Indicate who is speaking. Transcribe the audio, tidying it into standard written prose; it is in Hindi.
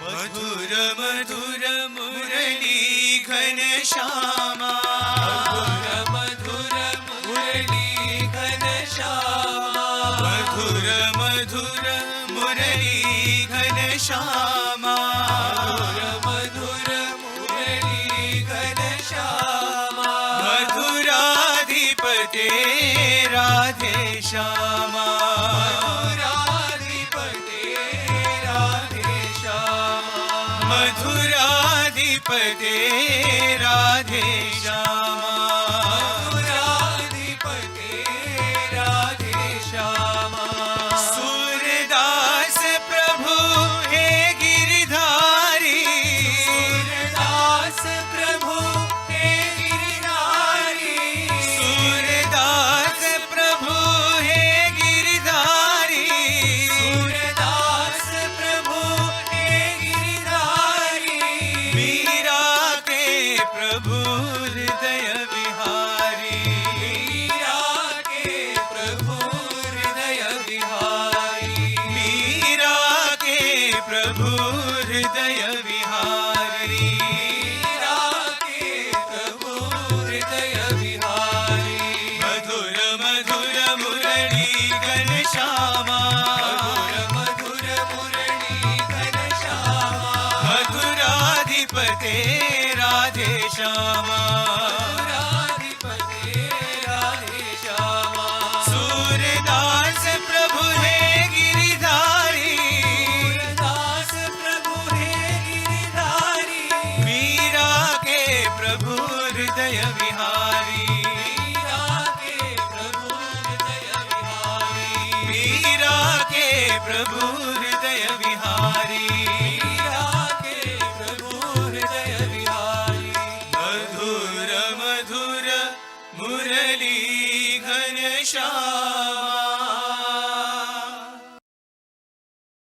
Speaker 1: मधुर मधुर मुरली घन श्यामा,
Speaker 2: मधुर मुरली घन श्यामा,
Speaker 1: मधुर मधुर मुरली घन श्यामा,
Speaker 2: मधुर मुरली घन श्यामा,
Speaker 1: मधुराधिपते राधे श्यामा,
Speaker 2: मधुराधिपते राधे श्यामा,
Speaker 1: मधुराधिपते राधे श्यामा,
Speaker 2: मधुराधिपते राधे श्यामा,
Speaker 1: सूरदास प्रभु हे गिरधारी,
Speaker 2: सूरदास प्रभु हे गिरधारी,
Speaker 1: सूरदास प्रभु हे गिरधारी,
Speaker 2: सूरदास प्रभु हे गिरधारी,
Speaker 1: मीरा के प्रभु हृदय विहारी,
Speaker 2: मीरा के प्रभु हृदय विहारी,
Speaker 1: मीरा के प्रभु हृदय विहारी,
Speaker 2: मीरा के प्रभु हृदय विहारी,
Speaker 1: मधुर मधुर मुरली घन श्यामा,
Speaker 2: मधुर मुरली घन श्यामा,
Speaker 1: मधुराधिपते राधे श्यामा,
Speaker 2: मधुराधिपते राधे श्यामा,
Speaker 1: सूरदास प्रभु हे गिरधारी,
Speaker 2: सूरदास प्रभु हे गिरधारी,
Speaker 1: मीरा के प्रभु हृदय विहारी,
Speaker 2: मीरा के प्रभु हृदय विहारी,
Speaker 1: मीरा के प्रभु हृदय विहारी,
Speaker 2: मीरा के प्रभु हृदय विहारी,
Speaker 1: मधुर मधुर मुरली घन श्यामा।